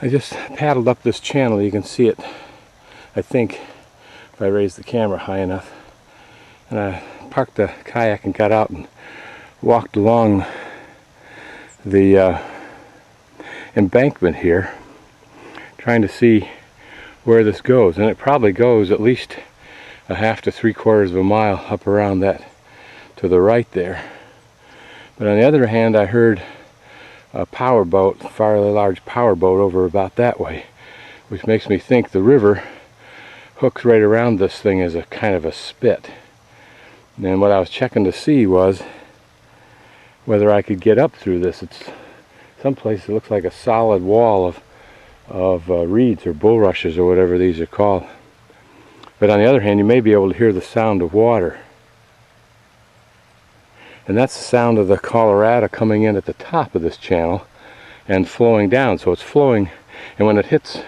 I just paddled up this channel. You can see it, I think, if I raise the camera high enough. And I parked the kayak and got out and walked along the embankment here, trying to see where this goes. And it probably goes at least a half to 3/4 of a mile up around that to the right there. But on the other hand, I heard a powerboat, a fairly large powerboat, over about that way, which makes me think the river hooks right around this thing as a kind of a spit. And what I was checking to see was whether I could get up through this. It's someplace it looks like a solid wall of reeds or bulrushes or whatever these are called. But on the other hand, you may be able to hear the sound of water. And that's the sound of the Colorado coming in at the top of this channel and flowing down. So it's flowing, and when it hits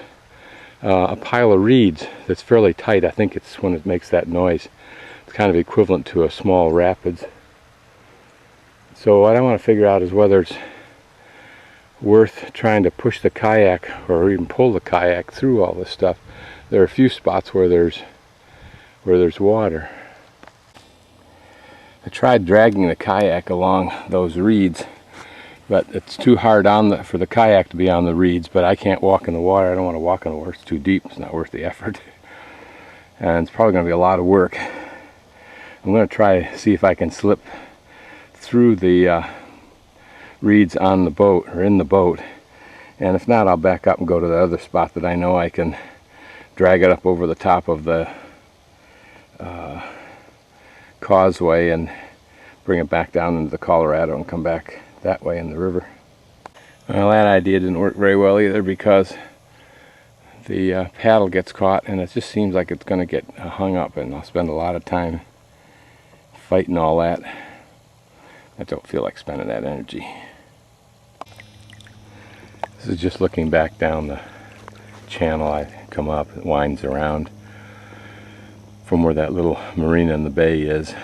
a pile of reeds that's fairly tight, I think it's when it makes that noise. It's kind of equivalent to a small rapids. So what I want to figure out is whether it's worth trying to push the kayak or even pull the kayak through all this stuff. There are a few spots where there's water. I tried dragging the kayak along those reeds, but it's too hard for the kayak to be on the reeds. But I can't walk in the water. I don't want to walk in the water. It's too deep. It's not worth the effort. And it's probably going to be a lot of work. I'm going to try to see if I can slip through the reeds on the boat or in the boat. And if not, I'll back up and go to the other spot that I know I can drag it up over the top of the causeway and bring it back down into the Colorado and come back that way in the river. Well, that idea didn't work very well either, because the paddle gets caught and it just seems like it's going to get hung up, and I'll spend a lot of time fighting all that. I don't feel like spending that energy. This is just looking back down the channel. I come up, it winds around from where that little marina in the bay is.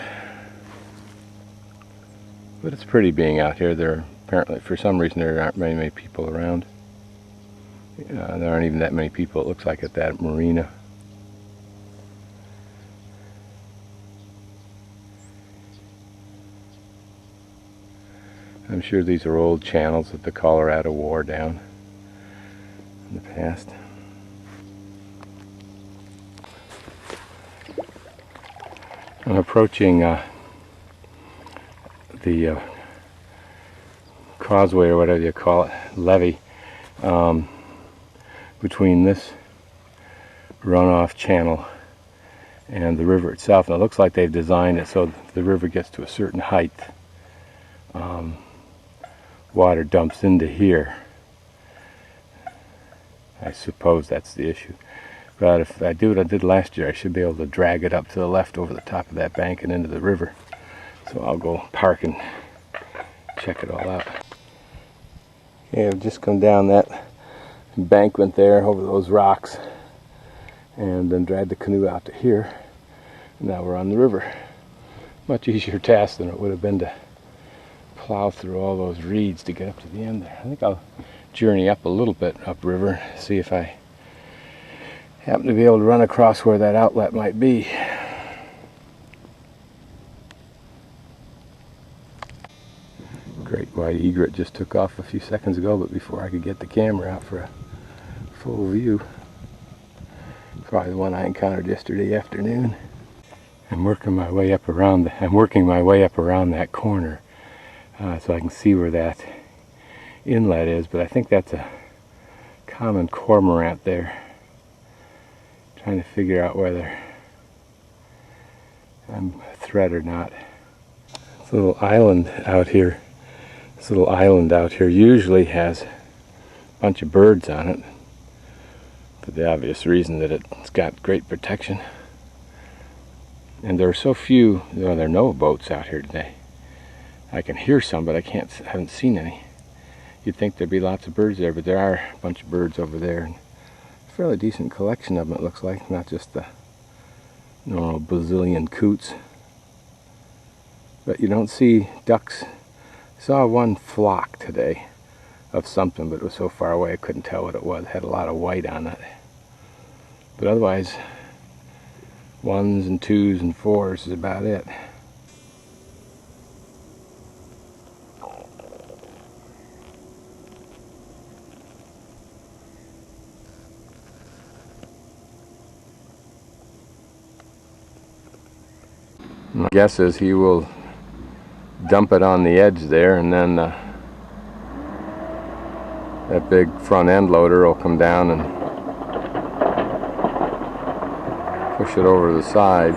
But it's pretty being out here. There apparently, for some reason, there aren't many people around. There aren't even that many people, it looks like, at that marina. I'm sure these are old channels that the Colorado wore down in the past. I'm approaching the causeway, or whatever you call it, levee, between this runoff channel and the river itself. And it looks like they've designed it so the river gets to a certain height. Water dumps into here. I suppose that's the issue. But if I do what I did last year, I should be able to drag it up to the left over the top of that bank and into the river. So I'll go park and check it all out. Okay, I've just come down that embankment there over those rocks and then dragged the canoe out to here. And now we're on the river. Much easier task than it would have been to plow through all those reeds to get up to the end there. I think I'll journey up a little bit upriver, see if I happen to be able to run across where that outlet might be. Great white egret just took off a few seconds ago, but before I could get the camera out for a full view. Probably the one I encountered yesterday afternoon. I'm working my way up around that corner so I can see where that inlet is, but I think that's a common cormorant there. Trying to figure out whether I'm a threat or not. This little island out here usually has a bunch of birds on it, for the obvious reason that it's got great protection. And there are so few, there are no boats out here today. I can hear some, but I haven't seen any. You'd think there'd be lots of birds there, but there are a bunch of birds over there. And a fairly decent collection of them, it looks like, not just the normal bazillion coots. But you don't see ducks. I saw one flock today of something, but it was so far away I couldn't tell what it was. It had a lot of white on it. But otherwise, 1s and 2s and 4s is about it. My guess is he will dump it on the edge there, and then that big front end loader will come down and push it over to the side.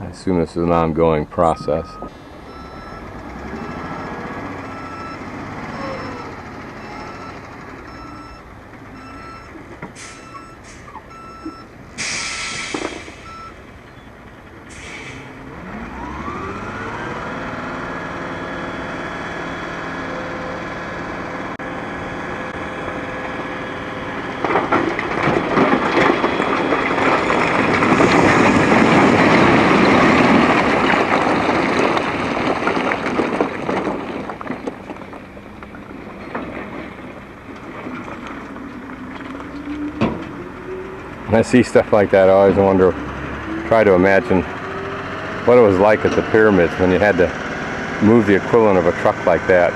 I assume this is an ongoing process. When I see stuff like that, I always try to imagine what it was like at the pyramids when you had to move the equivalent of a truck like that.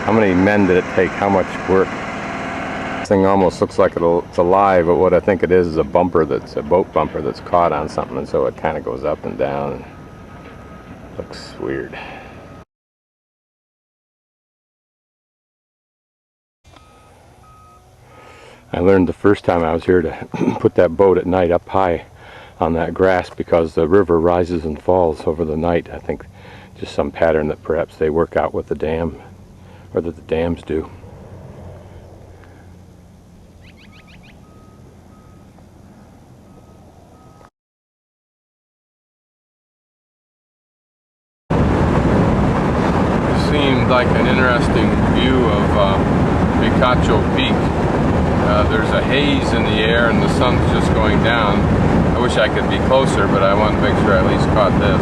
How many men did it take? How much work? This thing almost looks like it's alive, but what I think it is a bumper that's a boat bumper that's caught on something, and so it kind of goes up and down and looks weird. I learned the first time I was here to put that boat at night up high on that grass because the river rises and falls over the night. I think just some pattern that perhaps they work out with the dam, or that the dams do. Seemed like an interesting view of Picacho Peak. There's a haze in the air and the sun's just going down. I wish I could be closer, but I want to make sure I at least caught this.